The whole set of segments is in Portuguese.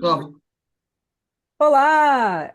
Bom, Olá!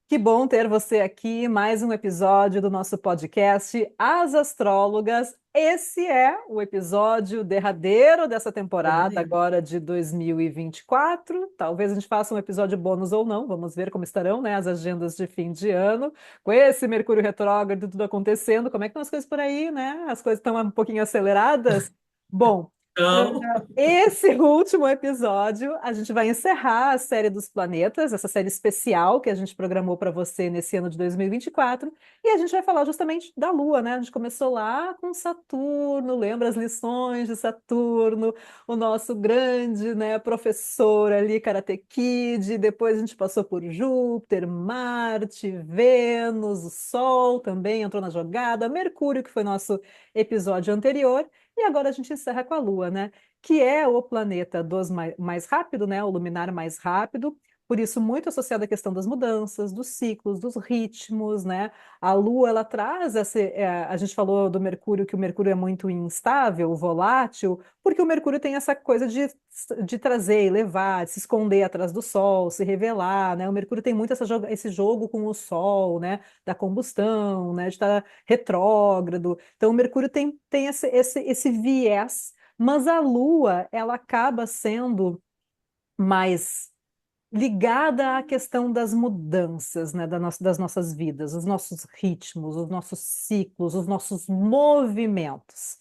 Que bom ter você aqui, mais um episódio do nosso podcast As Astrólogas. Esse é o episódio derradeiro dessa temporada, derradeiro. agora de 2024. Talvez a gente faça um episódio bônus ou não, vamos ver como estarão, né, as agendas de fim de ano. Com esse Mercúrio retrógrado, tudo acontecendo, como é que estão as coisas por aí, né? As coisas estão um pouquinho aceleradas? Bom, Então, esse último episódio, a gente vai encerrar a série dos planetas, essa série especial que a gente programou para você nesse ano de 2024, e a gente vai falar justamente da Lua, né? A gente começou lá com Saturno, lembra as lições de Saturno, o nosso grande, né, professor ali, Karate Kid, depois a gente passou por Júpiter, Marte, Vênus, o Sol também entrou na jogada, Mercúrio, que foi nosso episódio anterior. E agora a gente encerra com a Lua, né? Que é o planeta dos mais rápido, né? O luminar mais rápido. Por isso, muito associado à questão das mudanças, dos ciclos, dos ritmos, né? A Lua, ela traz a gente falou do Mercúrio, que o Mercúrio é muito instável, volátil, porque o Mercúrio tem essa coisa de trazer, elevar, se esconder atrás do Sol, se revelar, né? O Mercúrio tem muito esse jogo com o Sol, né? Da combustão, né? De estar retrógrado. Então, o Mercúrio tem esse viés, mas a Lua, ela acaba sendo mais ligada à questão das mudanças, né, das nossas vidas, os nossos ritmos, os nossos ciclos, os nossos movimentos.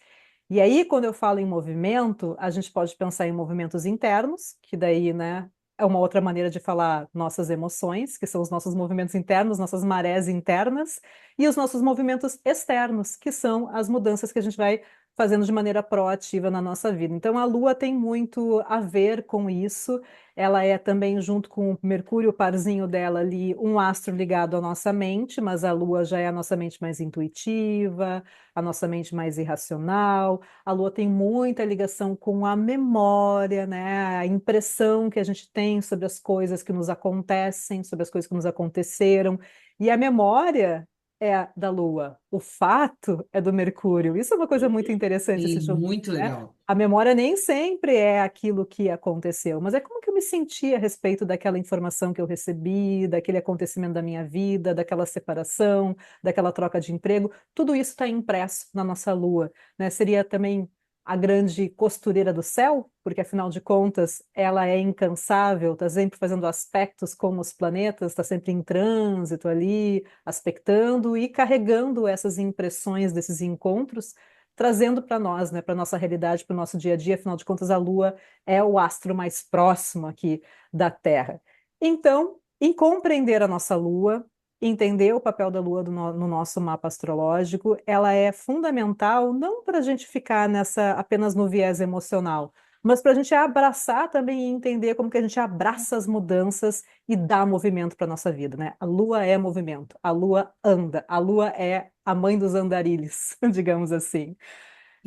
E aí, quando eu falo em movimento, a gente pode pensar em movimentos internos, que daí, né, é uma outra maneira de falar nossas emoções, que são os nossos movimentos internos, nossas marés internas, e os nossos movimentos externos, que são as mudanças que a gente vai fazendo de maneira proativa na nossa vida. Então, a Lua tem muito a ver com isso. Ela é também, junto com o Mercúrio, o parzinho dela ali, um astro ligado à nossa mente, mas a Lua já é a nossa mente mais intuitiva, a nossa mente mais irracional. A Lua tem muita ligação com a memória, né? A impressão que a gente tem sobre as coisas que nos acontecem, sobre as coisas que nos aconteceram. E a memória é da Lua, o fato é do Mercúrio. Isso é uma coisa muito interessante, esse sim, jogo, muito né? legal. A memória nem sempre é aquilo que aconteceu, mas é como que eu me senti a respeito daquela informação que eu recebi, daquele acontecimento da minha vida, daquela separação, daquela troca de emprego. Tudo isso está impresso na nossa lua, né? Seria também a grande costureira do céu, porque afinal de contas ela é incansável, está sempre fazendo aspectos com os planetas, está sempre em trânsito ali, aspectando e carregando essas impressões desses encontros trazendo para nós, né, para nossa realidade, para o nosso dia a dia. Afinal de contas, a Lua é o astro mais próximo aqui da Terra. Então, em compreender a nossa Lua, entender o papel da Lua no nosso mapa astrológico, ela é fundamental não para a gente ficar nessa apenas no viés emocional, mas para a gente abraçar também e entender como que a gente abraça as mudanças e dá movimento para a nossa vida, né? A Lua é movimento, a Lua anda, a Lua é a mãe dos andarilhos, digamos assim.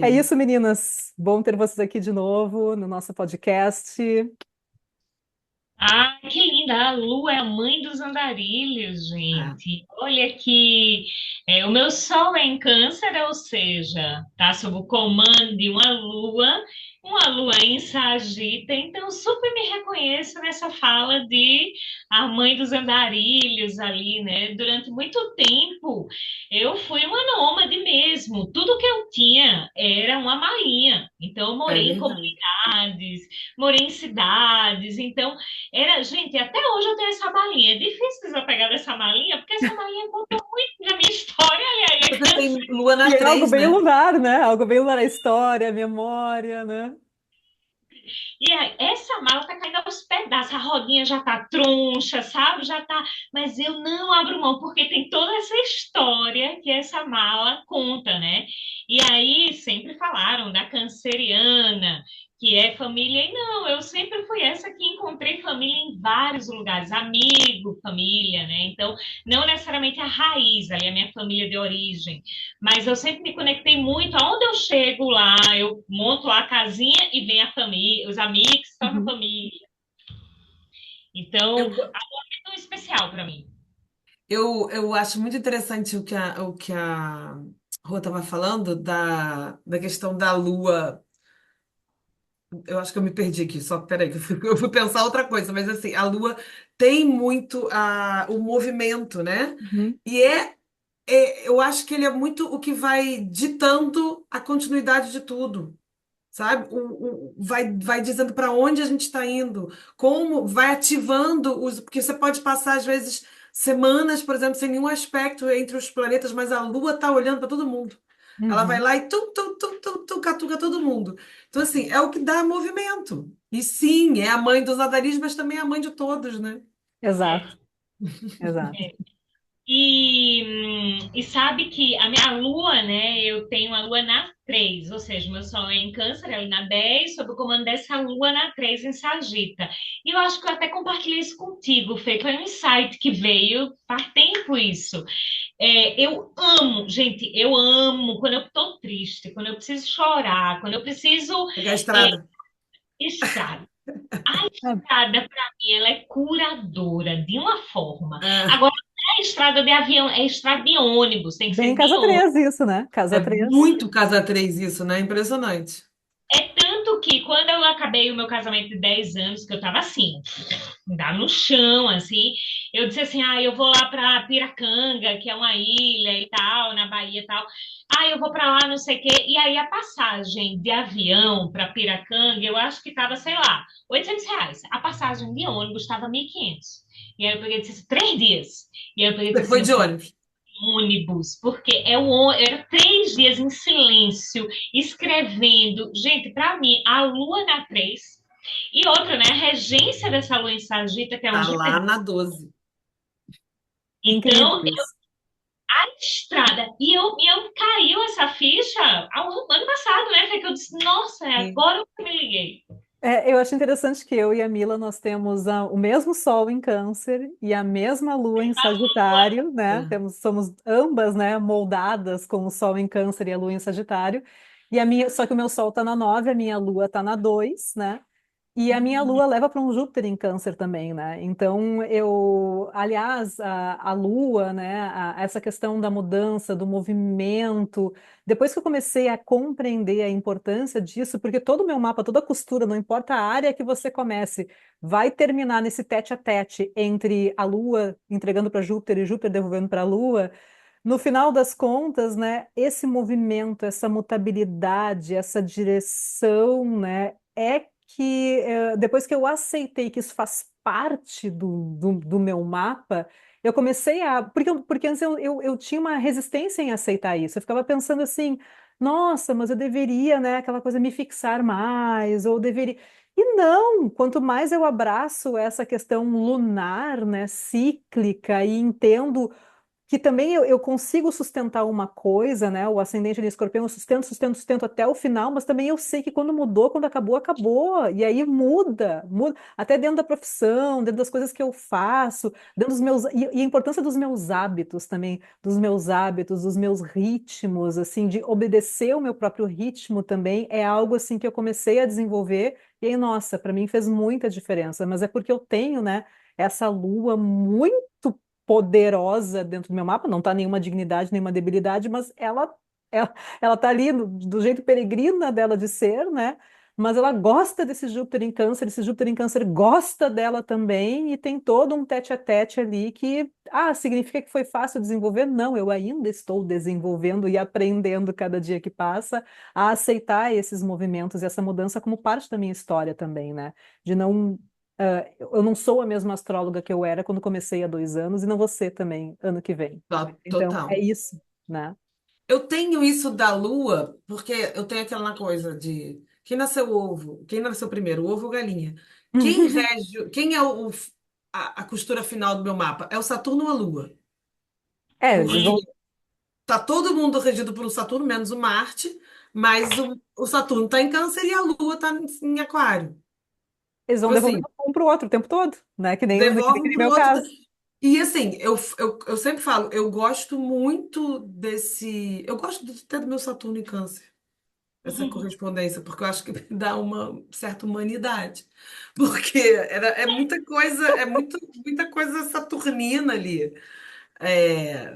É Sim. isso, meninas. Bom ter vocês aqui de novo no nosso podcast. Ah, que linda! A Lua é a mãe dos andarilhos, Ah, gente. Olha que o meu Sol é em Câncer, ou seja, está sob o comando de uma Lua em Sagita. Então, super me reconheço nessa fala de a mãe dos andarilhos ali, né? Durante muito tempo, eu fui uma nômade mesmo. Tudo que eu tinha era uma malinha. Então, eu é morei em verdade. comunidades, morei em cidades. Então gente, até hoje eu tenho essa malinha. É difícil desapegar dessa malinha, porque essa malinha conta muito da minha história. Olha Você aí, tem lua E na é algo 3, bem né? lunar, né? Algo bem lunar, a história, a memória, né? e aí, essa mala tá caindo aos pedaços, a rodinha já tá troncha, sabe? Já tá. Mas eu não abro mão, porque tem toda essa história que essa mala conta, né? E aí sempre falaram da canceriana, que é família, e não, eu sempre fui essa que encontrei família em vários lugares, amigo, família, né? Então, não necessariamente a raiz, ali, a minha família de origem. Mas eu sempre me conectei muito. Aonde eu chego lá, eu monto lá a casinha e vem a família, os amigos que se tornam Uhum. família. Então, Eu, é tão especial para mim. eu acho muito interessante o que a Rô estava falando da questão da lua Eu acho que eu me perdi aqui, só peraí, que eu fui pensar outra coisa, mas assim, a Lua tem muito o movimento, né? Uhum, E eu acho que ele é muito o que vai ditando a continuidade de tudo, sabe? Vai dizendo para onde a gente está indo, como vai ativando porque você pode passar, às vezes, semanas, por exemplo, sem nenhum aspecto entre os planetas, mas a Lua está olhando para todo mundo. Ela vai uhum, lá e catuca todo mundo. Então, assim, é o que dá movimento. E sim, é a mãe dos nadaris, mas também é a mãe de todos, né? É, exato, exato. é. E sabe que a minha lua, né? Eu tenho a lua na 3, ou seja, meu sol é em Câncer, ela na 10, sob o comando dessa lua na 3 em Sagita. E eu acho que eu até compartilhei isso contigo, Fê, foi um insight que veio faz tempo isso. Eu amo, gente, eu amo quando eu tô triste, quando eu preciso chorar, quando eu preciso Pegar a é, estrada. estrada. A É, estrada, para mim, ela é curadora de uma forma. É, Agora, não é estrada de avião, é estrada de ônibus, tem que bem ser de casa ônibus. 3 isso, né? é Casa 3. muito casa 3 isso, né? Impressionante. É tanto que quando eu acabei o meu casamento de 10 anos, que eu tava assim, dá no chão, assim, eu disse assim, eu vou lá para Piracanga, que é uma ilha e tal, na Bahia e tal. Eu vou para lá, não sei o quê. E aí a passagem de avião para Piracanga, eu acho que tava, sei lá, R$ 800. A passagem de ônibus estava 1.500. E aí eu peguei e disse assim, 3 dias. E aí eu peguei e disse assim, Depois eu de ônibus. ônibus, porque era 3 dias em silêncio, escrevendo. Gente, para mim, a lua na 3 e outra, né? A regência dessa lua em Sagita, que é um Tá Júpiter. lá na 12. Incrível Então, isso. a estrada. E eu caiu essa ficha ano passado, né? Foi que eu disse, nossa, é Sim. agora que eu me liguei. Eu acho interessante que eu e a Mila nós temos o mesmo Sol em Câncer e a mesma Lua em Sagitário, né? É. Somos ambas, né, moldadas com o Sol em Câncer e a Lua em Sagitário. E a minha, só que o meu Sol está na 9, a minha Lua está na 2, né? E a minha lua leva para um Júpiter em Câncer também, né? Então, aliás, a lua, né? Essa questão da mudança, do movimento, depois que eu comecei a compreender a importância disso, porque todo o meu mapa, toda a costura, não importa a área que você comece, vai terminar nesse tete a tete entre a lua entregando para Júpiter e Júpiter devolvendo para a lua. No final das contas, né, esse movimento, essa mutabilidade, essa direção, né, depois que eu aceitei que isso faz parte do meu mapa, eu comecei a. Porque antes eu tinha uma resistência em aceitar isso. Eu ficava pensando assim, nossa, mas eu deveria, né, aquela coisa, me fixar mais, ou deveria. E não, quanto mais eu abraço essa questão lunar, né, cíclica, e entendo que também eu consigo sustentar uma coisa, né? O ascendente de escorpião, eu sustento até o final, mas também eu sei que quando mudou, quando acabou, acabou. E aí muda, até dentro da profissão, dentro das coisas que eu faço, dentro dos meus. E a importância dos meus hábitos também, dos meus ritmos, assim, de obedecer o meu próprio ritmo também, é algo assim que eu comecei a desenvolver. E aí, nossa, para mim fez muita diferença, mas é porque eu tenho, né? Essa lua muito poderosa dentro do meu mapa, não está nenhuma dignidade, nenhuma debilidade, mas ela, ela tá ali do jeito peregrina dela de ser, né? Mas ela gosta desse Júpiter em Câncer, esse Júpiter em Câncer gosta dela também, e tem todo um tete a tete ali que, significa que foi fácil desenvolver? Não, eu ainda estou desenvolvendo e aprendendo cada dia que passa a aceitar esses movimentos e essa mudança como parte da minha história também, né? De não eu não sou a mesma astróloga que eu era quando comecei há 2 anos e não vou ser também ano que vem. Então, é Total. isso, né? Eu tenho isso da Lua, porque eu tenho aquela coisa de quem nasceu primeiro, o ovo ou galinha? Quem é a costura final do meu mapa? É o Saturno ou a Lua? Eles Porque vão, tá todo mundo regido por um Saturno, menos o Marte, mas o Saturno está em Câncer e a Lua está em Aquário. eles vão Tipo devolver assim, um para o outro o tempo todo, né? Que devolve um nem para o meu outro. caso. E assim, eu sempre falo, eu gosto muito desse. Eu gosto até do meu Saturno em Câncer, essa correspondência, porque eu acho que me dá uma certa humanidade. Porque é muita coisa, muita coisa saturnina ali.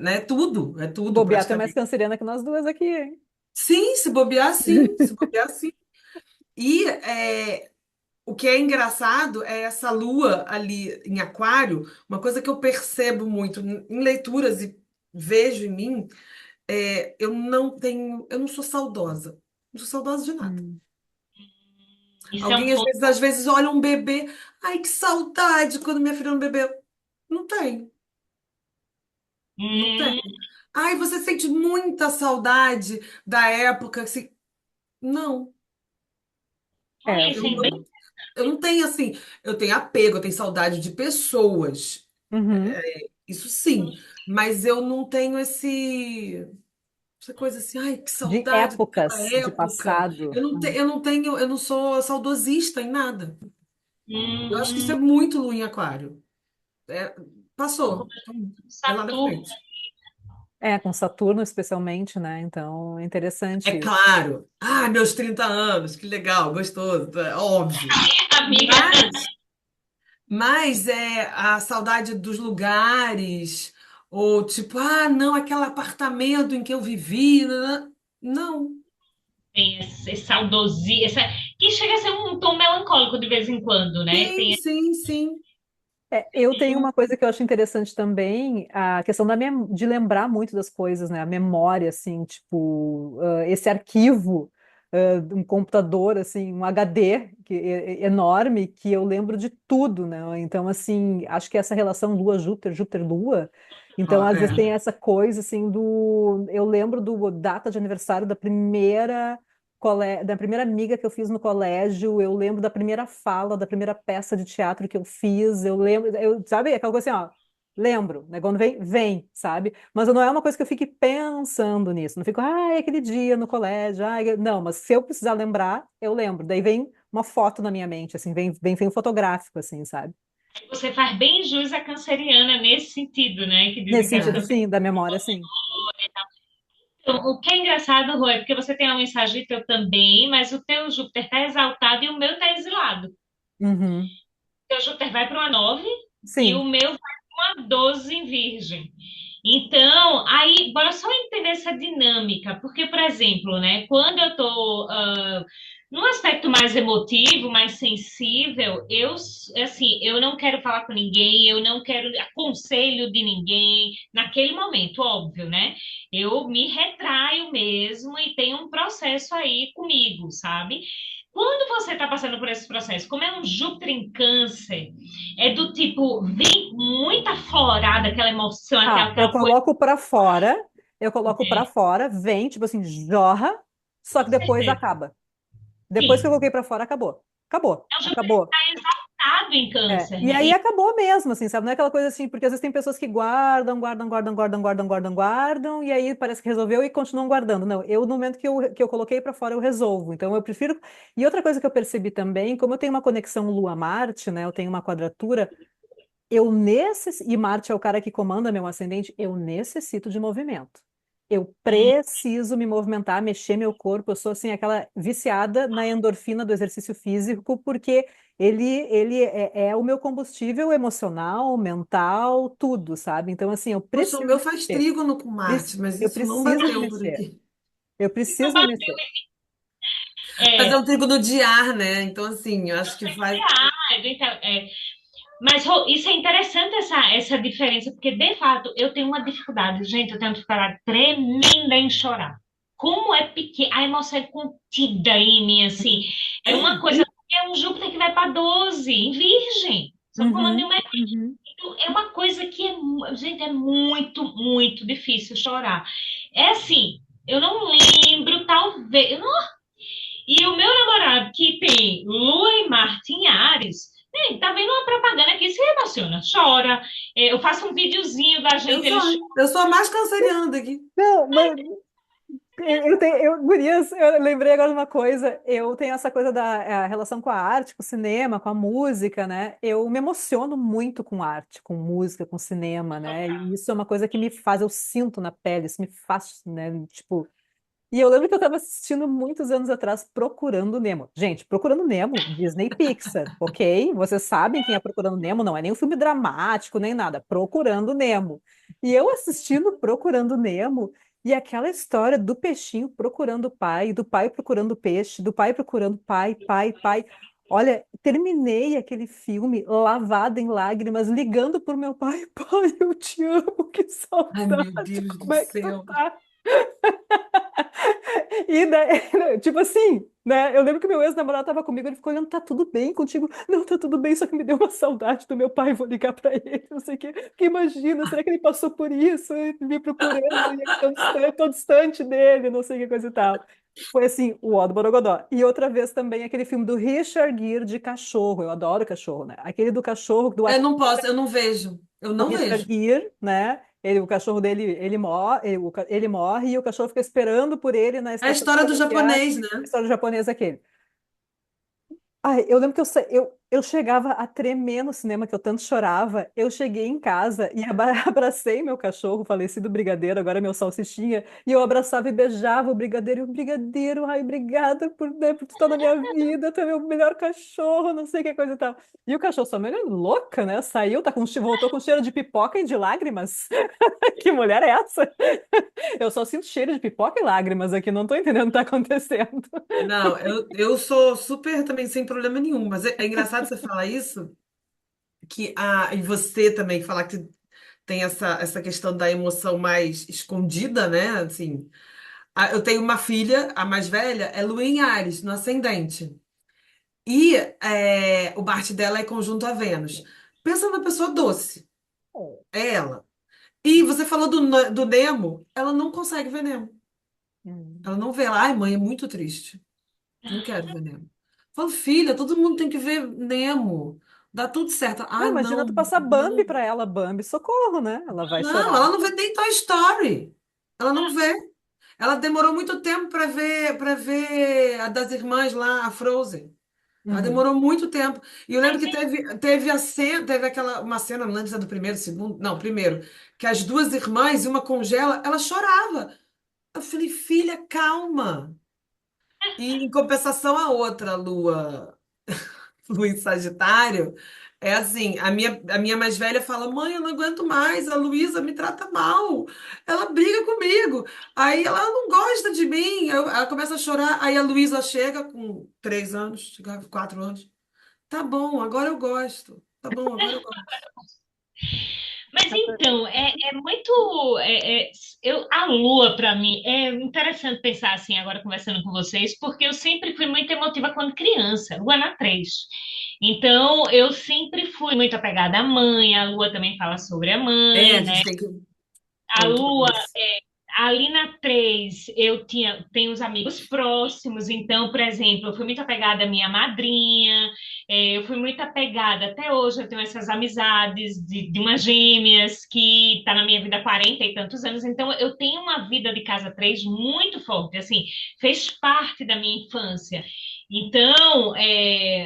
Né? Se É tudo bobear, tu é mais praticamente. canceriana que nós duas aqui, hein? Sim, se bobear, sim. Se bobear, sim. E o que é engraçado é essa lua ali em Aquário, uma coisa que eu percebo muito em leituras e vejo em mim, eu não sou saudosa. Não sou saudosa de nada. Hum. Isso é um Alguém ponto. às vezes olha um bebê, ai, que saudade quando minha filha é um bebê. Não tenho, não Hum, tenho. Ai, você sente muita saudade da época, assim. Não, É, olha, isso é bem. eu, eu não tenho assim, eu tenho apego, eu tenho saudade de pessoas. uhum. Isso sim, mas eu não tenho essa coisa assim, ai, que De saudade daquela épocas, de época. passado. Eu não sou saudosista em nada. Eu acho que isso Hum, é muito lua em aquário. É, passou, então, vai lá na Saturno. frente. Com Saturno especialmente, né? Então, é É interessante isso. claro. Ah, meus 30 anos, que legal, gostoso, é óbvio. Amiga, Mas é a saudade dos lugares, ou tipo, ah, não, aquele apartamento em que eu vivi. Não. tem esse saudosismo, que chega a ser um tom melancólico de vez em quando, né? Sim, Tem sim, sim. Eu tenho uma coisa que eu acho interessante também, a questão de lembrar muito das coisas, né? A memória, assim, tipo, esse arquivo, de um computador, assim, um HD enorme, que eu lembro de tudo, né? Então, assim, acho que essa relação Lua-Júpiter, Júpiter-Lua, então, Ó, às vezes tem é. essa coisa, assim, eu lembro do data de aniversário da primeira amiga que eu fiz no colégio, eu lembro da primeira fala, da primeira peça de teatro que eu fiz, eu lembro, sabe, aquela coisa assim, ó, lembro, né? Quando vem, sabe? Mas não é uma coisa que eu fique pensando nisso, não fico, ai, aquele dia no colégio, ai, não, mas se eu precisar lembrar, eu lembro, daí vem uma foto na minha mente, assim, vem um fotográfico, assim, sabe? Você faz bem jus à canceriana nesse sentido, né? Que dizem Nesse que as sentido, É. sim, da memória, sim. Então, o que é engraçado, Rô, é porque você tem uma mensagem teu também, mas o teu Júpiter está exaltado e o meu está exilado. Uhum. O teu Júpiter vai para uma 9 e o Sim. meu vai para uma 12 em Virgem. Então, aí, bora só entender essa dinâmica, porque, por exemplo, né, quando eu tô num aspecto mais emotivo, mais sensível, assim, eu não quero falar com ninguém, eu não quero aconselho de ninguém, naquele momento, óbvio, né? Eu me retraio mesmo e tenho um processo aí comigo, sabe? Quando você está passando por esse processo, como é um Júpiter em Câncer, é do tipo, vem muita florada, aquela emoção, Ah, aquela coisa. eu coloco pra fora, vem, tipo assim, jorra, só Com que depois certeza. acaba. Depois que eu Sim. coloquei pra fora, acabou. Acabou. É um Júpiter que Acabou. está exaltado em Câncer, E né? aí acabou mesmo, assim, sabe? Não é aquela coisa assim, porque às vezes tem pessoas que guardam, guardam, guardam, guardam, guardam, guardam, guardam, e aí parece que resolveu e continuam guardando. Não, eu no momento que eu coloquei pra fora, eu resolvo. Então eu prefiro. E outra coisa que eu percebi também, como eu tenho uma conexão Lua-Marte, né? Eu tenho uma quadratura, e Marte é o cara que comanda meu ascendente, eu necessito de movimento. Eu preciso me movimentar, mexer meu corpo. Eu sou assim aquela viciada na endorfina do exercício físico, porque ele é o meu combustível emocional, mental, tudo, sabe? Então assim, eu Poxa, o preciso meu me faz mexer. trígono com Marte, mas Eu isso não preciso me bateu por mexer. aqui. Eu preciso me mexer. Mas é É, um trígono de ar, né? Então, assim, eu acho que vai. mas isso é interessante, essa diferença, porque de fato eu tenho uma dificuldade, gente, eu tenho uma dificuldade tremenda em chorar. Como é pequena, a emoção é contida em mim, assim. É uma É. coisa, é um Júpiter que vai para 12 em Virgem. Só comando de Uhum, uma. uhum. É uma coisa que gente, é muito, muito difícil chorar. É assim, eu não lembro, talvez. E o meu namorado, que tem Lua e Marte em Ares, né, tá vendo uma propaganda que se emociona, chora. Eu faço um videozinho da gente, ele chora. Eu sou a mais canceriana daqui. Não, mas Gurias, eu lembrei agora de uma coisa. Eu tenho essa coisa da relação com a arte, com o cinema, com a música, né? Eu me emociono muito com arte, com música, com cinema, né? E isso é uma coisa que me faz, eu sinto na pele, isso me faz, né? Tipo, e eu lembro que eu estava assistindo muitos anos atrás Procurando Nemo. Gente, Procurando Nemo, Disney Pixar, ok? Vocês sabem quem é Procurando Nemo, não é nem um filme dramático, nem nada. Procurando Nemo. E eu assistindo Procurando Nemo. E aquela história do peixinho procurando o pai, do pai procurando o peixe, do pai procurando pai, pai, pai. Olha, terminei aquele filme lavada em lágrimas, ligando por meu pai. Pai, eu te amo, que Ai, meu saudade, Deus do como é que tu céu. tá? E daí, tipo assim, né? Eu lembro que meu ex-namorado tava comigo, ele ficou olhando, tá tudo bem contigo? Não, tá tudo bem, só que me deu uma saudade do meu pai, vou ligar pra ele, não sei o quê. Porque imagina, será que ele passou por isso, me procurando, e eu tão distante dele, não sei o que coisa e tal. Foi assim, o ó do Borogodó. E outra vez também aquele filme do Richard Gere de cachorro, eu adoro cachorro, né? Aquele do cachorro, do Eu não posso, eu não vejo. Eu o não Richard vejo. Gere, né? O cachorro dele, ele morre e o cachorro fica esperando por ele na É a estação história do ferroviária. japonês, né? A história japonesa é aquele. Ai, eu lembro que eu chegava a tremer no cinema, que eu tanto chorava. Eu cheguei em casa e abracei meu cachorro, falecido Brigadeiro, agora é meu salsichinha, e eu abraçava e beijava o Brigadeiro. E o Brigadeiro, ai, obrigada por, né, por tu estar na minha vida, tu é meu melhor cachorro, não sei que coisa e tal. E o cachorro só meio louca, né? Saiu, voltou com cheiro de pipoca e de lágrimas. Que mulher é essa? Eu só sinto cheiro de pipoca e lágrimas aqui, não tô entendendo o que tá acontecendo. Não, eu sou super também sem problema nenhum, mas é engraçado você falar isso, e você também falar que tem essa questão da emoção mais escondida, né? Assim, eu tenho uma filha, a mais velha, é Lua em Áries, no ascendente. E o Marte dela é conjunto a Vênus. Pensa numa pessoa doce, é ela. E você falou do Nemo, ela não consegue ver Nemo. Hum. Ela não vê. Ai, mãe, é muito triste. Não quero ver Nemo. Falo, filha, todo mundo tem que ver Nemo. Dá tudo certo. Não, Ah, imagina não, tu passar Bambi não. pra ela, Bambi, socorro, né? Ela vai Não, chorar. ela não vê nem Toy Story. Ela não vê. Ela demorou muito tempo para ver a das irmãs lá, a Frozen. Ela Uhum. demorou muito tempo. E eu lembro Mas que teve a cena, teve uma cena, não lembro se é do primeiro, segundo, não, primeiro, que as duas irmãs, e uma congela, ela chorava. Eu falei, filha, calma. E em compensação a outra, Lua em Sagitário, é assim, a minha mais velha fala, mãe, eu não aguento mais, a Luísa me trata mal, ela briga comigo, aí ela não gosta de mim, ela começa a chorar, aí a Luísa chega com 3 anos, chega com 4 anos, tá bom, agora eu gosto, tá bom, agora eu gosto. Mas então, é muito. A Lua, para mim, é interessante pensar assim, agora conversando com vocês, porque eu sempre fui muito emotiva quando criança, Lua na 3. Então, eu sempre fui muito apegada à mãe, a Lua também fala sobre a É, a mãe, né? gente tem que A pontuar Lua, isso. ali na 3 tenho os amigos próximos, então, por exemplo, eu fui muito apegada à minha madrinha, eu fui muito apegada, até hoje eu tenho essas amizades de umas gêmeas que está na minha vida há 40 e tantos anos, então eu tenho uma vida de casa 3 muito forte, assim, fez parte da minha infância. Então,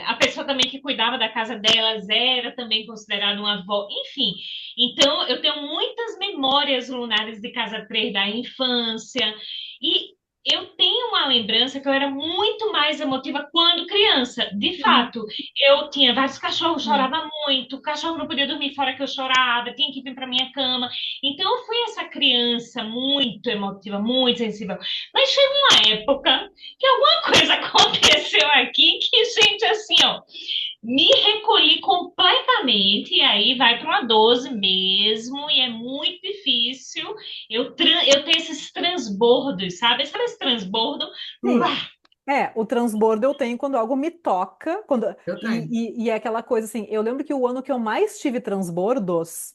a pessoa também que cuidava da casa delas era também considerada uma avó, enfim. Então, eu tenho muitas memórias lunares de Casa 3 da infância. E eu tenho uma lembrança que eu era muito mais emotiva quando criança. De Sim, fato, eu tinha vários cachorros, sim. chorava muito, o cachorro não podia dormir fora que eu chorava, tinha que vir para minha cama. Então, eu fui essa criança muito emotiva, muito sensível. Mas chegou uma época que alguma coisa aconteceu aqui que, gente, assim, ó, me recolhi completamente, e aí vai para uma 12 mesmo, e é muito difícil. Eu tenho esses transbordos, sabe? Sabe esse transbordo? Sim. Uá! O transbordo eu tenho quando algo me toca, Eu tenho. e é aquela coisa assim, eu lembro que o ano que eu mais tive transbordos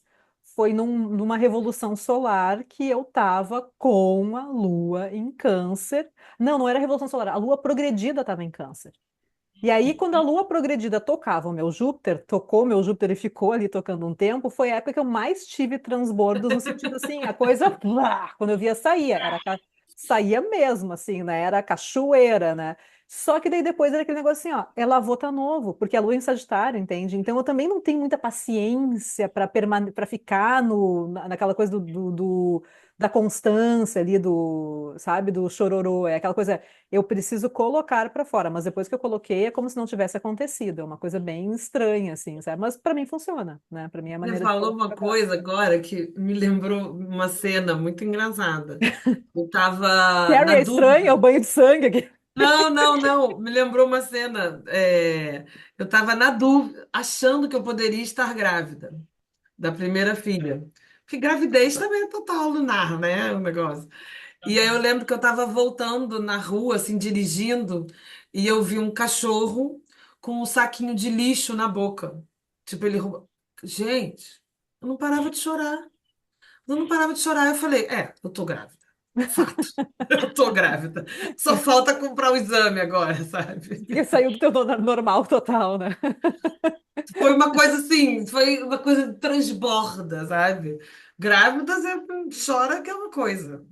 foi numa revolução solar que eu tava com a Lua em Câncer. Não, não era revolução solar, a Lua progredida estava em Câncer. E aí, quando a Lua progredida tocava o meu Júpiter, tocou o meu Júpiter e ficou ali tocando um tempo, foi a época que eu mais tive transbordos, no sentido assim, a coisa, quando eu via, saía, saía mesmo, assim, né? Era cachoeira, né? Só que daí depois era aquele negócio assim, ó, é lavou tá novo, porque a lua é em Sagitário, entende? Então eu também não tenho muita paciência para ficar naquela coisa da constância ali, sabe, do chororô. É aquela coisa, eu preciso colocar para fora, mas depois que eu coloquei é como se não tivesse acontecido. É uma coisa bem estranha, assim, sabe? Mas para mim funciona, né? Para mim é a Você maneira de falou colocar uma pra fora. coisa agora que me lembrou uma cena muito engraçada. Eu estava Carrie na é estranha, é o dúvida. banho de sangue aqui. Não, não, não. Me lembrou uma cena. Eu estava na dúvida, achando que eu poderia estar grávida da primeira filha. Porque gravidez também é total lunar, né? O negócio. E aí eu lembro que eu estava voltando na rua, assim, dirigindo, e eu vi um cachorro com um saquinho de lixo na boca. Tipo, ele rouba. Gente, eu não parava de chorar. Eu não parava de chorar. Eu falei, eu tô grávida. Fato. Eu tô grávida. Só falta comprar o exame agora, sabe? Porque saiu do teu normal total, né? Foi uma coisa assim, foi uma coisa transborda, sabe? Grávida, você chora que é uma coisa.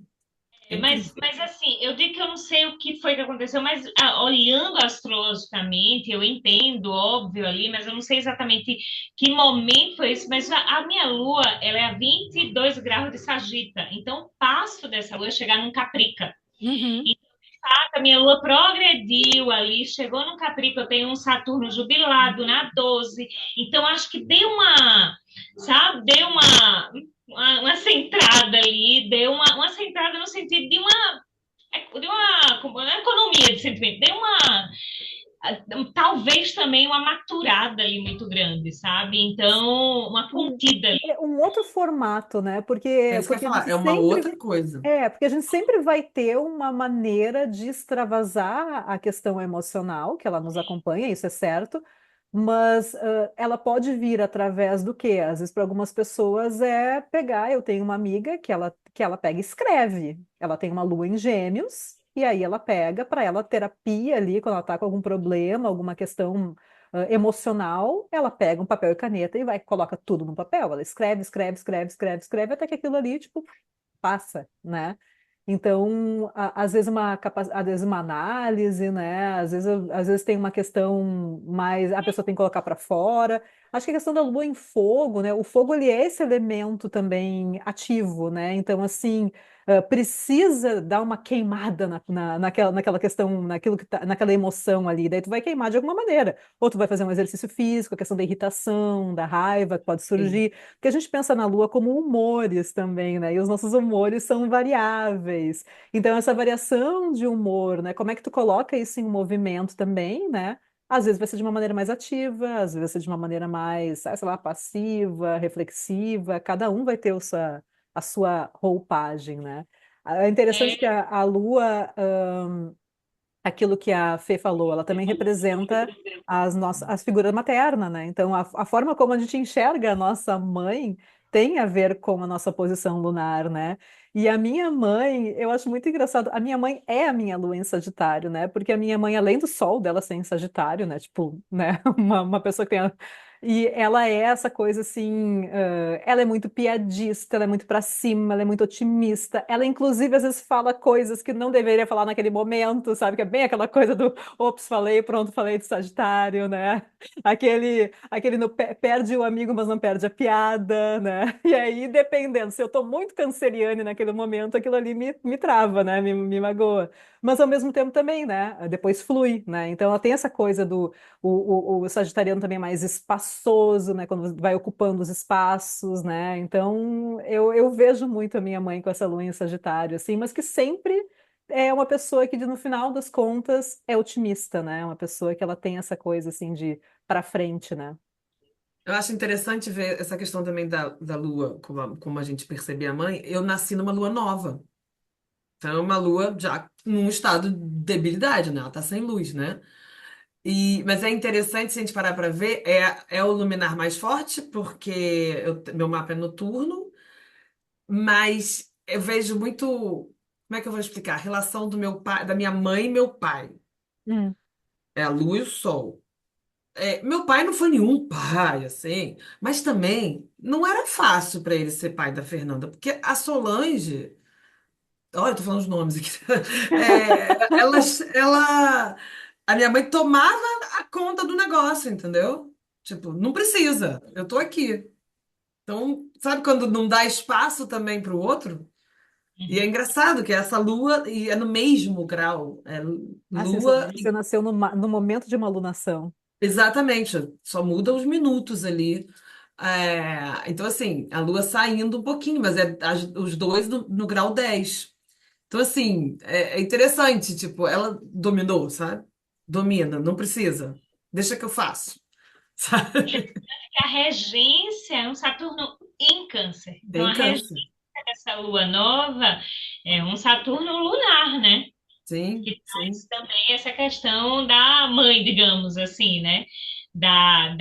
É incrível. Mas assim, eu digo que eu não sei o que foi que aconteceu, mas olhando astrologicamente, eu entendo, óbvio ali, mas eu não sei exatamente que momento foi esse, mas a minha lua, ela é a 22 graus de Sagita, então o passo dessa lua é chegar num Caprica. Uhum. A minha lua progrediu ali, chegou no Caprica, eu tenho um Saturno jubilado na 12, então acho que deu uma, sabe, deu uma centrada ali, deu uma centrada no sentido de uma economia de sentimento, deu talvez também uma maturada ali muito grande, sabe? Então, uma Um, contida ali. um outro formato, né? É Porque, isso que eu ia porque a falar, gente é uma sempre outra coisa. porque a gente sempre vai ter uma maneira de extravasar a questão emocional, que ela nos acompanha, isso é certo, mas ela pode vir através do quê? Às vezes, para algumas pessoas, é pegar. Eu tenho uma amiga que ela pega e escreve. Ela tem uma lua em Gêmeos, e aí ela pega para ela terapia ali, quando ela está com algum problema, alguma questão emocional, ela pega um papel e caneta e vai, coloca tudo no papel. Ela escreve, escreve, escreve, escreve, escreve, até que aquilo ali, tipo, passa, né? Então, às vezes uma análise, né? Às vezes tem uma questão mais, a pessoa tem que colocar para fora. Acho que a questão da lua em fogo, né? O fogo ele é esse elemento também ativo, né? Então, assim, precisa dar uma queimada naquela questão, naquilo que tá, naquela emoção ali. Daí tu vai queimar de alguma maneira. Ou tu vai fazer um exercício físico, a questão da irritação, da raiva que pode Sim. surgir. Porque a gente pensa na Lua como humores também, né? E os nossos humores são variáveis. Então, essa variação de humor, né? Como é que tu coloca isso em movimento também, né? Às vezes vai ser de uma maneira mais ativa, às vezes vai ser de uma maneira mais, sei lá, passiva, reflexiva. Cada um vai ter a sua roupagem, né? É interessante que a Lua, aquilo que a Fê falou, ela também representa as figuras maternas, né? Então, a forma como a gente enxerga a nossa mãe tem a ver com a nossa posição lunar, né? E a minha mãe, eu acho muito engraçado, a minha mãe é a minha lua em Sagitário, né? Porque a minha mãe, além do sol dela ser em Sagitário, né? Tipo, né? Uma pessoa que tem. E ela é essa coisa assim, ela é muito piadista, ela é muito pra cima, ela é muito otimista. Ela, inclusive, às vezes fala coisas que não deveria falar naquele momento, sabe? Que é bem aquela coisa do ops, falei, pronto, falei de Sagitário, né? Aquele no, perde o amigo, mas não perde a piada, né? E aí, dependendo, se eu tô muito canceriane naquele momento, aquilo ali me trava, né? Me magoa. Mas ao mesmo tempo também, né? Depois flui, né? Então ela tem essa coisa do o sagitariano também é mais espaçoso, né? Quando vai ocupando os espaços, né? Então eu vejo muito a minha mãe com essa lua em Sagitário, assim, mas que sempre é uma pessoa que, no final das contas, é otimista, né? Uma pessoa que ela tem essa coisa assim de para frente, né? Eu acho interessante ver essa questão também da lua, como a gente percebe a mãe. Eu nasci numa lua nova. Então, é uma lua já num estado de debilidade, né? Ela tá sem luz, né? Mas é interessante se a gente parar para ver, é o luminar mais forte, porque meu mapa é noturno, mas eu vejo muito. Como é que eu vou explicar? A relação do meu pai, da minha mãe e meu pai. Hum, É a lua e o sol. Meu pai não foi nenhum pai, assim, mas também não era fácil para ele ser pai da Fernanda, porque a Solange. Olha, eu tô falando os nomes aqui. Ela A minha mãe tomava a conta do negócio, entendeu? Tipo, não precisa, eu tô aqui. Então, sabe quando não dá espaço também para o outro? E é Uhum. engraçado que essa lua e é no mesmo grau. É Assim, lua, você nasceu no momento de uma alunação. exatamente, só muda os minutos ali. Então, assim, a lua saindo um pouquinho, mas os dois no grau 10. Então, assim, é interessante, tipo, ela dominou, sabe? Domina, não precisa. Deixa que eu faço, sabe? A regência é um Saturno em Câncer. Então, Bem a regência câncer. dessa lua nova é um Saturno lunar, né? Sim, Que sim. traz também essa questão da mãe, digamos assim, né? Da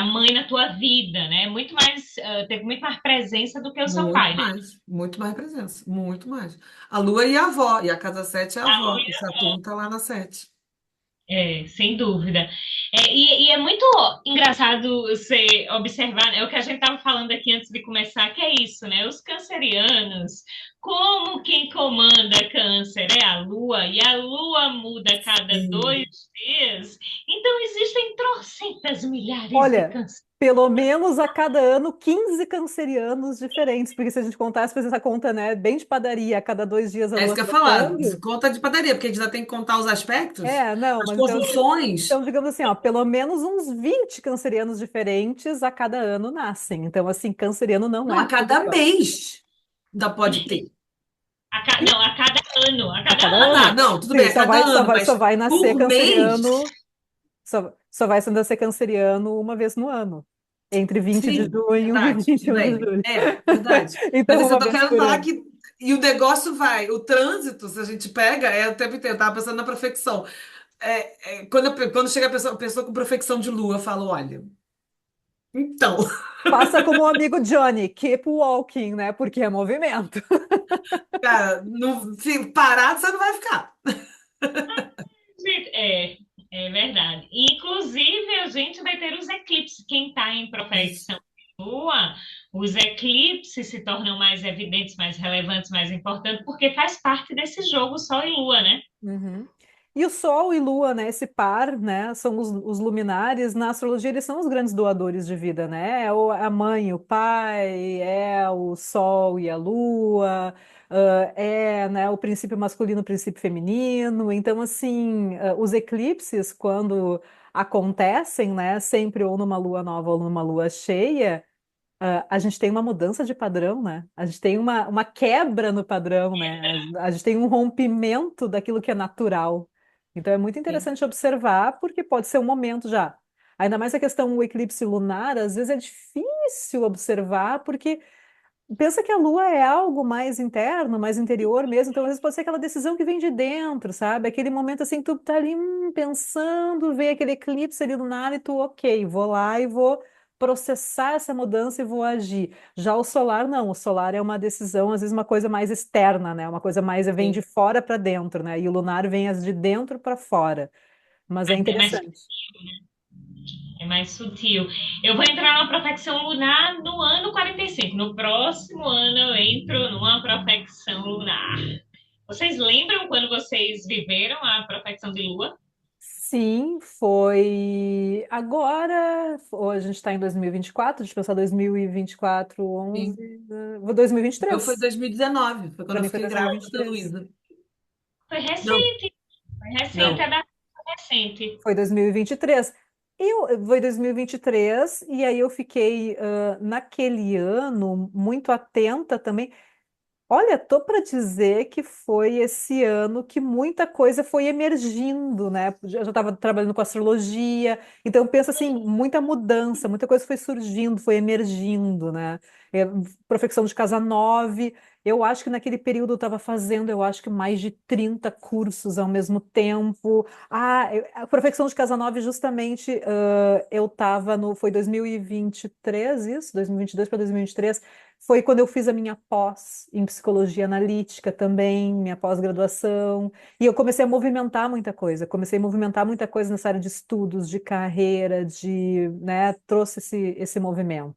mãe na tua vida, né? Muito mais, teve muito mais presença do que o seu pai, né? Muito mais presença, muito mais. A lua e a avó, e a casa 7 é a A avó, e lua Saturno tá lá na 7. sem dúvida. E é muito engraçado você observar, né, o que a gente estava falando aqui antes de começar, que é isso, né? Os cancerianos, como quem comanda câncer é a Lua, e a Lua muda a cada Sim. 2 dias, então existem trocentas milhares de Olha, câncer. pelo menos a cada ano, 15 cancerianos diferentes, porque se a gente contasse, fazer essa conta, né, bem de padaria, a cada 2 dias a É isso lua que eu ia falar, trocando. conta de padaria, porque a gente ainda tem que contar os aspectos, Não, as mas então, conjunções. digamos assim, ó, pelo menos uns 20 cancerianos diferentes a cada ano nascem. Então, assim, canceriano não Não, é a tudo cada igual. mês ainda pode ter. Não, a cada ano, a A cada cada Ah, ano. tá, ano? não, tudo bem, Sim, a cada ano, só mas vai nascer por mês, canceriano, só vai nascer canceriano uma vez no ano. Entre 20 de sim, junho e verdade, tudo 21 de bem, julho. verdade. Mas Então, isso eu uma tô vez querendo por falar ano. que. E o negócio vai, o trânsito, se a gente pega, é o tempo inteiro. Eu tava pensando na profecção. Quando chega a pessoa com profecção de lua, eu falo: olha, então, Faça como o amigo Johnny, keep walking, né? Porque é movimento. cara, não, se parado você não vai ficar. É, é verdade. Inclusive, a gente vai ter os eclipses. Quem está em Isso. profecção de lua, os eclipses se tornam mais evidentes, mais relevantes, mais importantes, porque faz parte desse jogo Sol e Lua, né? Uhum. E o Sol e Lua, né, esse par, né, são os luminares, na astrologia eles são os grandes doadores de vida, né, a mãe, o pai, é o Sol e a Lua, né, o princípio masculino, o princípio feminino, então, assim, os eclipses, quando acontecem, né, sempre ou numa lua nova ou numa lua cheia, a gente tem uma mudança de padrão, né? A gente tem uma quebra no padrão, né? A gente tem um rompimento daquilo que é natural. Então é muito Sim. interessante observar, porque pode ser um momento já. Ainda mais a questão do eclipse lunar, às vezes é difícil observar, porque pensa que a Lua é algo mais interno, mais interior mesmo, então às vezes pode ser aquela decisão que vem de dentro, sabe? Aquele momento assim, que tu tá ali pensando, vê aquele eclipse ali lunar e tu, ok, vou lá e vou processar essa mudança e vou agir. Já o solar, não, o solar é uma decisão, às vezes uma coisa mais externa, né? Uma coisa mais, vem de Sim. fora para dentro, né? E o lunar vem as de dentro para fora. Mas é É mais, interessante. é mais sutil. Eu vou entrar numa profecção lunar no ano 45. No próximo ano eu entro numa profecção lunar. Vocês lembram quando vocês viveram a profecção de Lua? Sim, foi agora. A gente está em 2024, deixa eu pensar, 2024, Sim. 11, 2023. Eu foi 2019, foi quando Para eu mim foi fiquei grávida da 2023. Luísa. Foi Não, recente, foi recente, não. a data foi recente. Foi 2023. Foi 2023, e aí eu fiquei naquele ano muito atenta também. Olha, tô para dizer que foi esse ano que muita coisa foi emergindo, né? Eu já estava trabalhando com astrologia, então pensa assim, muita mudança, muita coisa foi surgindo, foi emergindo, né? É, profecção de casa 9, eu acho que naquele período eu estava fazendo, eu acho que mais de 30 cursos ao mesmo tempo. A profecção de casa 9 justamente, eu estava foi 2023, isso? 2022 para 2023. Foi quando eu fiz a minha pós em psicologia analítica também, minha pós-graduação, e eu comecei a movimentar muita coisa, comecei a movimentar muita coisa nessa área de estudos, de carreira, né, trouxe esse movimento.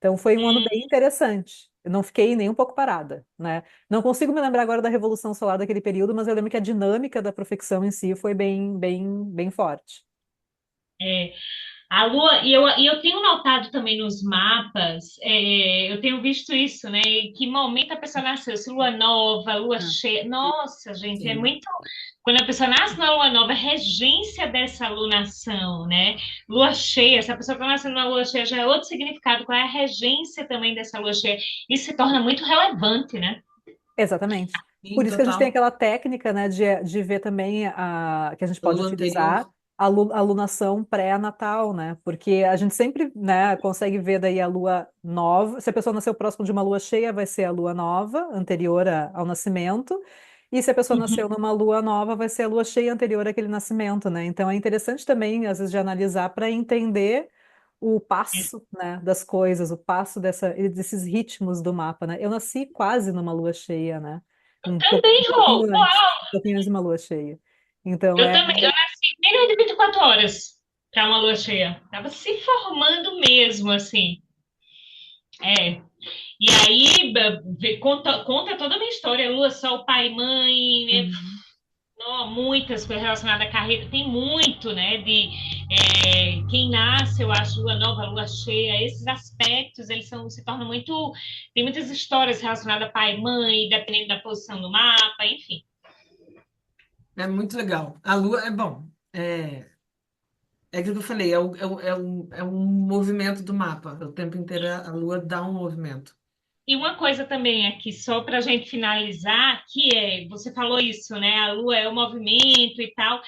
Então foi um ano bem interessante. Eu não fiquei nem um pouco parada, né? Não consigo me lembrar agora da Revolução Solar daquele período, mas eu lembro que a dinâmica da profecção em si foi bem forte. É, a Lua, e eu tenho notado também nos mapas, eu tenho visto isso, né? Que momento a pessoa nasceu, se lua nova, lua Ah, cheia. Nossa, gente, é Sim. muito. Quando a pessoa nasce na lua nova, é regência dessa lunação, né? Lua cheia, se a pessoa está nascendo na lua cheia, já é outro significado. Qual é a regência também dessa lua cheia? Isso se torna muito relevante, né? exatamente. Por Sim, isso que a gente tem total. aquela técnica, né, de ver também que a gente A pode lua utilizar anterior. a alunação pré-natal, né? Porque a gente sempre, né, consegue ver daí a lua nova. Se a pessoa nasceu próximo de uma lua cheia, vai ser a lua nova, anterior ao nascimento. E se a pessoa nasceu numa lua nova, vai ser a lua cheia anterior àquele nascimento, né? Então é interessante também, às vezes, de analisar para entender o passo, né, das coisas, o passo desses ritmos do mapa, né? Eu nasci quase numa lua cheia, né? Um Também, Rô. pouquinho antes, um pouquinho antes de uma lua cheia. Então Eu é, também, eu nasci menos de 24 horas para uma lua cheia. Tava se formando mesmo, assim. É. E aí, conta toda a minha história, lua, sol, pai, mãe, uhum. muitas coisas relacionadas à carreira, tem muito, né, de quem nasce, eu acho, lua nova, lua cheia, esses aspectos, se tornam muito, tem muitas histórias relacionadas a pai, mãe, dependendo da posição do mapa, enfim. É muito legal. A lua é bom. É aquilo que eu falei, é um movimento do mapa. O tempo inteiro a lua dá um movimento. E uma coisa também aqui, só para a gente finalizar, que você falou isso, né? A Lua é o movimento e tal.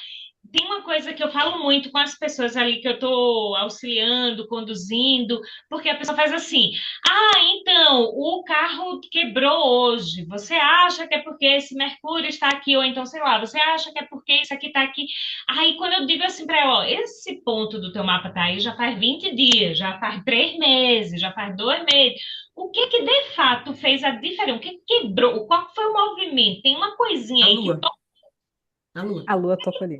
Tem uma coisa que eu falo muito com as pessoas ali que eu estou auxiliando, conduzindo, porque a pessoa faz assim: ah, então, o carro quebrou hoje. Você acha que é porque esse Mercúrio está aqui? Ou então, sei lá, você acha que é porque isso aqui está aqui? Aí, quando eu digo assim para ela: ó, esse ponto do teu mapa tá aí já faz 20 dias, já faz 3 meses, já faz 2 meses. O que que de fato fez a diferença? O que quebrou? Qual foi o movimento? Tem uma coisinha A aí que lua, a lua. A lua toca ali.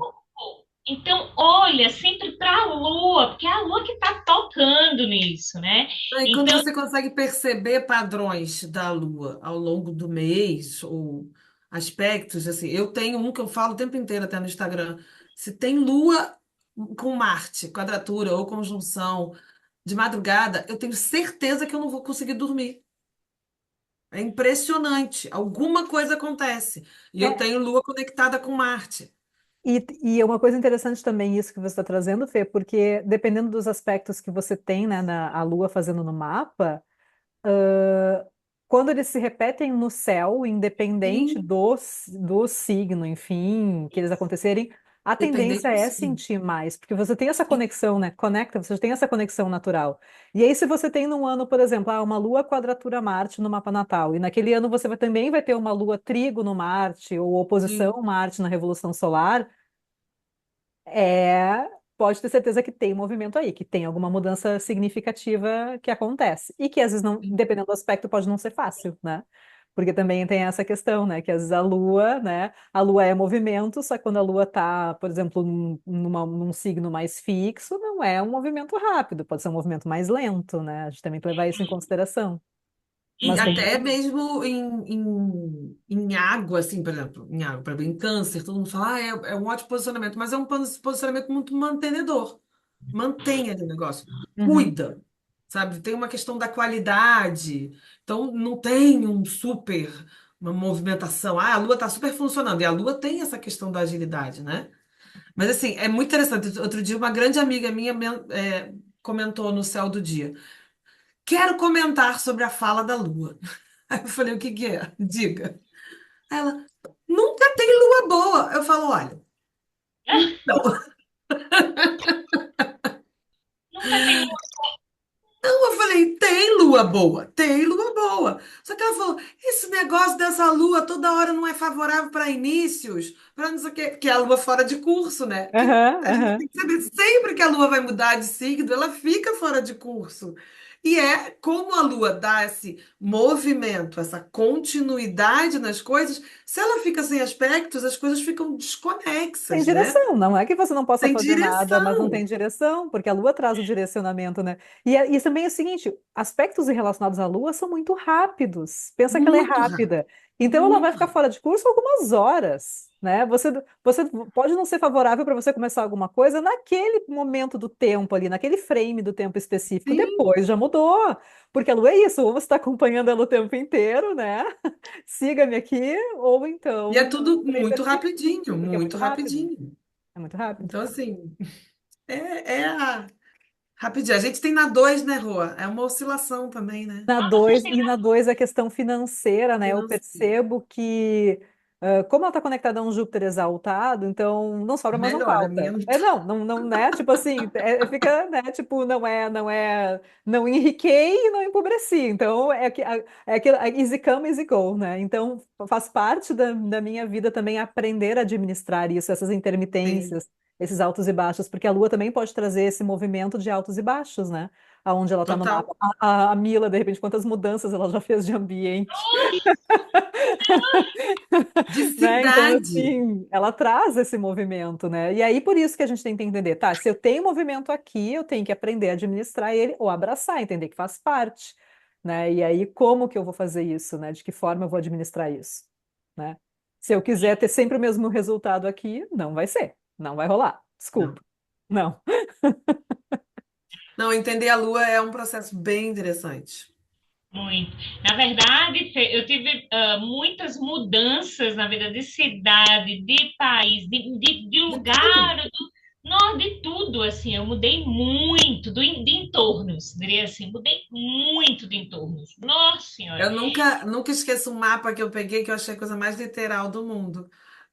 então, olha sempre para a Lua, porque é a Lua que está tocando nisso, né? Aí, quando Então, você consegue perceber padrões da lua ao longo do mês, ou aspectos, assim, eu tenho um que eu falo o tempo inteiro até no Instagram. Se tem lua com Marte, quadratura ou conjunção de madrugada, eu tenho certeza que eu não vou conseguir dormir. É impressionante. Alguma coisa acontece. E eu É, tenho lua conectada com Marte. e é uma coisa interessante também isso que você está trazendo, Fê, porque dependendo dos aspectos que você tem, né, a Lua fazendo no mapa, quando eles se repetem no céu, independente Sim, do signo, enfim, que eles acontecerem, a tendência dependente do é signo. sentir mais, porque você tem essa Sim, conexão, né? Conecta, você já tem essa conexão natural. E aí, se você tem num ano, por exemplo, uma Lua quadratura Marte no mapa natal, e naquele ano você também vai ter uma Lua trigo no Marte, ou sim. oposição Marte na Revolução Solar, é, pode ter certeza que tem movimento aí, que tem alguma mudança significativa que acontece. E que às vezes não, Sim. dependendo do aspecto, pode não ser fácil, né? Porque também tem essa questão, né? Que às vezes a Lua, né? A Lua é movimento, só que quando a Lua tá, por exemplo, num signo mais fixo, não é um movimento rápido, pode ser um movimento mais lento, né? A gente também tem que levar isso em consideração. E Mas tem até movimento. mesmo em água, assim, por exemplo, em água, para em câncer, todo mundo fala, é um ótimo posicionamento, mas é um posicionamento muito mantenedor. Mantém ali o negócio. Uhum. Cuida, sabe? Tem uma questão da qualidade. Então, não tem uma movimentação. Ah, a Lua está super funcionando. E a Lua tem essa questão da agilidade, né? Mas, assim, é muito interessante. Outro dia, uma grande amiga minha comentou no céu do dia. Quero comentar sobre a fala da Lua. Aí eu falei, o que que é? Diga. Aí ela, nunca tem lua boa. Eu falo, olha, então, nunca tem. não, eu falei, tem lua boa, tem lua boa. Só que ela falou, esse negócio dessa lua toda hora não é favorável para inícios, para não sei o quê, porque é a lua fora de curso, né? Que Aham, a gente aham. tem que saber sempre que a lua vai mudar de signo, ela fica fora de curso. E é como a Lua dá esse movimento, essa continuidade nas coisas, se ela fica sem aspectos, as coisas ficam Tem desconexas, né? direção, não é que você não possa Tem fazer nada, mas não tem direção. direção, porque a Lua traz o direcionamento, né? E também é o seguinte, aspectos relacionados à Lua são muito rápidos. Pensa que ela é Muito rápido. rápida. Então ela vai Muito ficar rápido. fora de curso algumas horas, né? Você pode não ser favorável para você começar alguma coisa naquele momento do tempo ali, naquele frame do tempo específico. Sim. Depois já mudou, porque a Lua é isso, ou você está acompanhando ela o tempo inteiro, né? Siga-me aqui, ou E é então não tudo terei muito paciência, rapidinho, porque é muito muito rápido. rapidinho. É muito rápido. Então, assim, é a rapidinho. A gente tem na 2, né, Rua? É uma oscilação também, né? Na Nossa, vocês 2 têm e na 2 a questão financeira, né? Eu Financeiro. percebo que, como ela está conectada a um Júpiter exaltado, então não sobra, mas não Melhor, a minha falta. não É, tá. não, né? Tipo assim, fica, né? Tipo, não enriquei e não empobreci. Então, é aquilo, easy come, easy go, né? Então, faz parte da minha vida também aprender a administrar isso, essas Sim, intermitências, esses altos e baixos, porque a Lua também pode trazer esse movimento de altos e baixos, né? Aonde ela está no total. mapa. A Mila, de repente, quantas mudanças ela já fez de ambiente, De né? Então, cidade. assim, ela traz esse movimento, né? E aí, por isso que a gente tem que entender, tá? Se eu tenho movimento aqui, eu tenho que aprender a administrar ele ou abraçar, entender que faz parte, né? E aí, como que eu vou fazer isso, né? De que forma eu vou administrar isso, né? Se eu quiser ter sempre o mesmo resultado aqui, não vai ser, não vai rolar. Não. Desculpa. Não. Não, entender a Lua é um processo bem interessante. muito. Na verdade, eu tive muitas mudanças na vida de cidade, de país, de De tudo. lugar, não, de tudo, assim, eu mudei muito de entornos, diria assim, mudei muito de entornos. Nossa Senhora. Eu nunca esqueço um mapa que eu peguei que eu achei a coisa mais literal do mundo.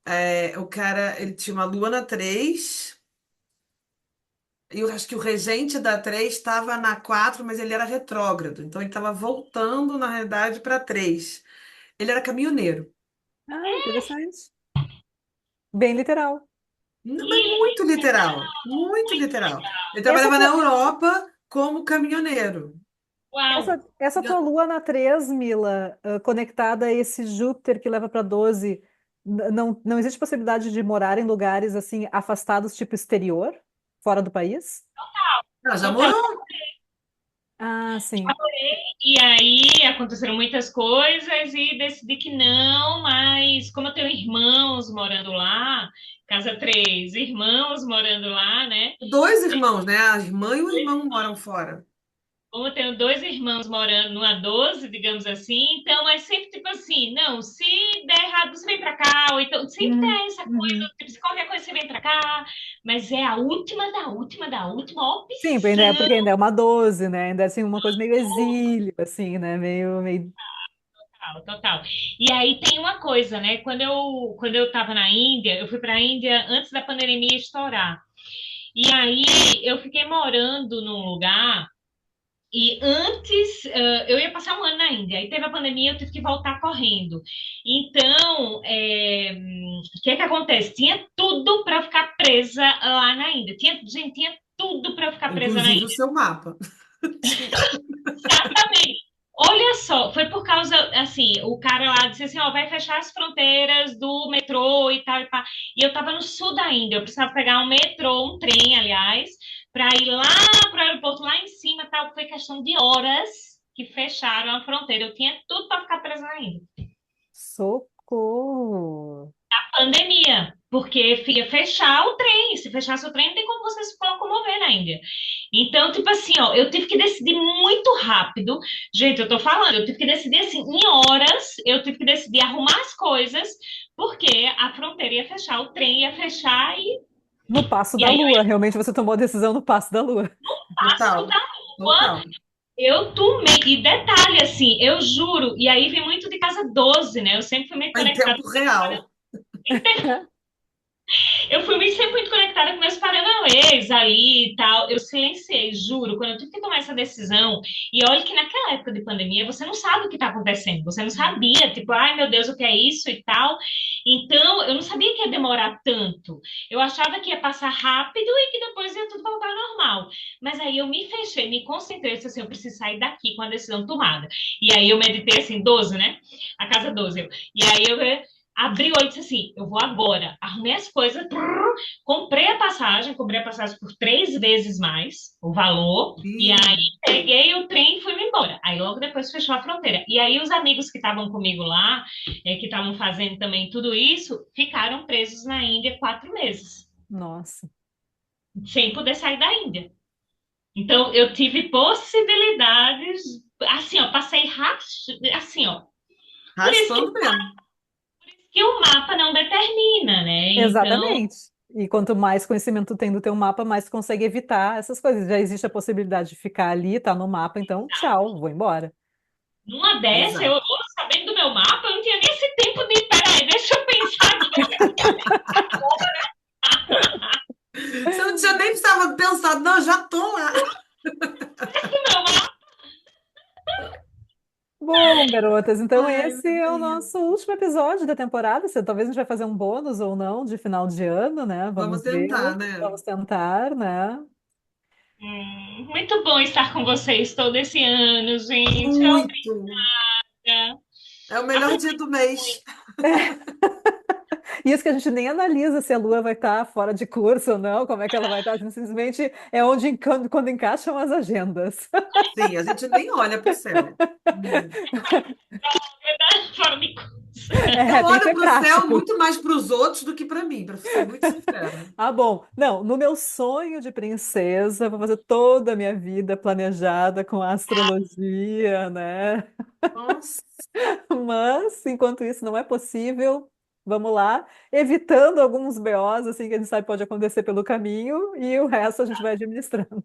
É, o cara, ele tinha uma Lua na 3 e eu acho que o regente da 3 estava na 4, mas ele era retrógrado. Então ele estava voltando, na realidade, para 3. Ele era caminhoneiro. Ah, interessante. Bem literal. Mas muito literal, muito literal. Ele Essa trabalhava na Europa como caminhoneiro. Uau! Essa tua lua na 3, Mila, conectada a esse Júpiter que leva para 12, não existe possibilidade de morar em lugares assim afastados, tipo exterior, fora do país? Não, já Total. morou. Ah, sim. E aí aconteceram muitas coisas e decidi que não, mas como eu tenho irmãos morando lá, casa três, irmãos morando lá, né? Dois irmãos, né? A irmã e o irmão moram fora. Como eu tenho dois irmãos morando numa 12, digamos assim, então é sempre tipo assim, não, se der errado, você vem pra cá, ou então sempre Uhum, tem essa coisa, uhum. tipo, se qualquer coisa você vem pra cá, mas é a última da última da última Sim, opção. porque ainda é uma 12, né? Ainda é assim, uma coisa meio exílio, assim, né? Meio... Total, total. E aí tem uma coisa, né? Quando eu estava na Índia, eu fui para a Índia antes da pandemia estourar. E aí eu fiquei morando num lugar e antes eu ia passar um ano na Índia. Aí teve a pandemia, eu tive que voltar correndo. Então, o que é que acontece? Tinha tudo para ficar presa lá na Índia. Gente, tinha tudo para ficar presa na Inclusive o Índia. seu mapa. Exatamente. Olha só, foi por causa, assim, o cara lá disse assim, ó, vai fechar as fronteiras do metrô e tal e pá. E eu tava no sul da Índia, eu precisava pegar um metrô, um trem, aliás, para ir lá pro aeroporto, lá em cima, tal. Foi questão de horas que fecharam a fronteira. Eu tinha tudo para ficar presa na Índia. Socorro! Pandemia, porque ia fechar o trem. Se fechasse o trem, não tem como você se locomover na Índia. Então, tipo assim, ó, eu tive que decidir muito rápido. Gente, eu tô falando, eu tive que decidir assim, em horas, eu tive que decidir arrumar as coisas, porque a fronteira ia fechar, o trem ia fechar No passo e da aí eu lua, realmente você tomou a decisão no passo da lua. passo Total, da rua, total. eu tomei. E detalhe, assim, eu juro, e aí vem muito de casa 12, né? Eu sempre fui meio Em conectada tempo real. Eu fui sempre muito conectada com meus paranauês ali e tal. Eu silenciei, juro, quando eu tive que tomar essa decisão. E olha que naquela época de pandemia você não sabe o que está acontecendo, você não sabia, tipo, ai meu Deus, o que é isso e tal. Então, eu não sabia que ia demorar tanto. Eu achava que ia passar rápido e que depois ia tudo voltar ao normal. Mas aí eu me fechei, me concentrei, disse assim, eu preciso sair daqui com a decisão tomada. E aí eu meditei assim, 12, né? A casa 12. E aí eu abri o olho e disse assim: eu vou agora. Arrumei as coisas, comprei a passagem por 3 vezes mais o valor, e aí E, peguei o trem e fui embora. Aí logo depois fechou a fronteira. E aí os amigos que estavam comigo lá, que estavam fazendo também tudo isso, ficaram presos na Índia 4 meses, Nossa. sem poder sair da Índia. Então eu tive possibilidades, assim, ó, passei assim, ó. Por isso raspando mesmo. que o mapa não determina, né? Então, Exatamente. E quanto mais conhecimento tu tem do teu mapa, mais tu consegue evitar essas coisas. Já existe a possibilidade de ficar ali, tá no mapa, então tchau, vou embora. numa dessa, Exato. sabendo do meu mapa, eu não tinha nem esse tempo de, peraí, deixa eu pensar aqui Você não tinha nem precisava pensar, não, já tô lá. no meu mapa. Bom, garotas, então Ai, esse meu é o Deus. nosso último episódio da temporada. Talvez a gente vai fazer um bônus ou não de final de ano, né? Vamos Vamos ver. tentar, né? Vamos tentar, né? Muito bom estar com vocês todo esse ano, gente. Muito. Obrigada. É o melhor dia Aproveite do mês. muito. Isso que a gente nem analisa se a Lua vai estar fora de curso ou não, como é que ela vai estar, a gente simplesmente é onde quando encaixam as agendas. Sim, a gente nem olha para o céu. Fora de curso. É, Eu tem que olho ser para o céu prático. muito mais para os outros do que para mim, para ser muito sincera. Ah, bom. Não, no meu sonho de princesa, vou fazer toda a minha vida planejada com a astrologia, né? Nossa. Mas, enquanto isso não é possível, vamos lá, evitando alguns BOs, assim, que a gente sabe pode acontecer pelo caminho, e o resto a gente vai administrando.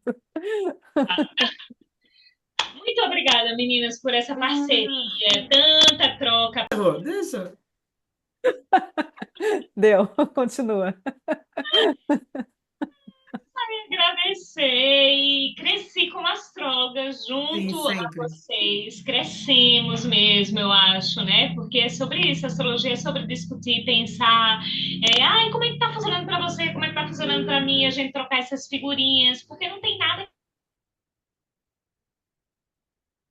Muito obrigada, meninas, por essa parceria, Ah, tanta troca. deixa. Deu, continua. Agradecer e cresci como astrólogas Sim, junto a sempre. vocês. Crescemos mesmo, eu acho, né? Porque é sobre isso, a astrologia é sobre discutir, pensar, ai, como é que tá funcionando para você, como é que tá funcionando para mim, a gente trocar essas figurinhas, porque não tem nada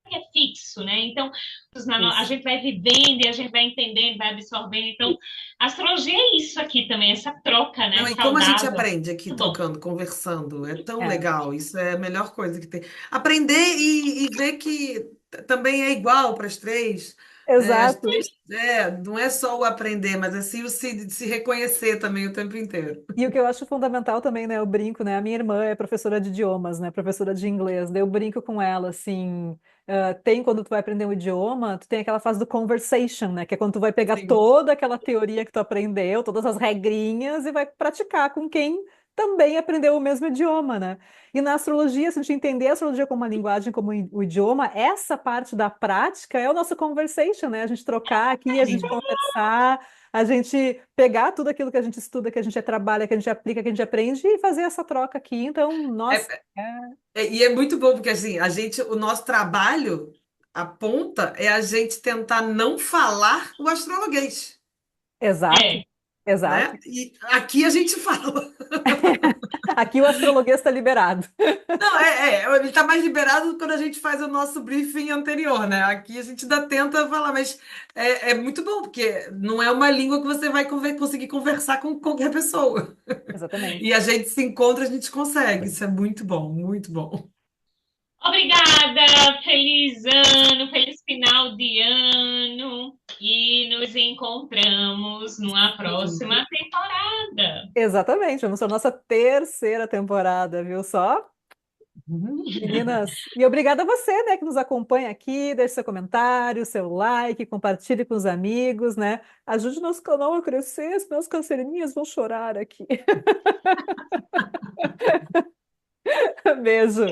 que é fixo, né? Então, a Isso. gente vai vivendo e a gente vai entendendo, vai absorvendo. Então, a astrologia é isso aqui também, essa troca, né? Não, e como a gente Saudável. aprende aqui Muito bom. trocando, conversando, é tão É, legal. Isso é a melhor coisa que tem. Aprender e ver que também é igual para as três. As exato. três, não é só o aprender, mas assim o se reconhecer também o tempo inteiro. E o que eu acho fundamental também, né, eu brinco, né, a minha irmã é professora de idiomas, né, professora de inglês, daí eu brinco com ela, assim, tem quando tu vai aprender um idioma, tu tem aquela fase do conversation, né, que é quando tu vai pegar Sim, toda aquela teoria que tu aprendeu, todas as regrinhas e vai praticar com quem também aprendeu o mesmo idioma, né? E na astrologia, se a gente entender a astrologia como uma linguagem, como o idioma, essa parte da prática é o nosso conversation, né? A gente trocar aqui, a gente sim. conversar, a gente pegar tudo aquilo que a gente estuda, que a gente trabalha, que a gente aplica, que a gente aprende e fazer essa troca aqui. Então, nossa, É, e é muito bom, porque assim, o nosso trabalho, a ponta, é a gente tentar não falar o astrologuês, exato, É, exato. né? E aqui a gente fala. Aqui o astrologuês está liberado. Não, ele está mais liberado quando a gente faz o nosso briefing anterior, né? Aqui a gente ainda tenta falar, mas é muito bom, porque não é uma língua que você vai conseguir conversar com qualquer pessoa. Exatamente. E a gente se encontra, a gente consegue. Isso é muito bom, muito bom. obrigada, feliz ano, feliz final de ano e nos encontramos numa próxima temporada. Exatamente. Vamos para a nossa terceira temporada, viu só? Meninas, e obrigada a você, né, que nos acompanha aqui, deixe seu comentário, seu like, compartilhe com os amigos, né? Ajude nosso canal a crescer, senão as cancerininhas vão chorar aqui. Beijo.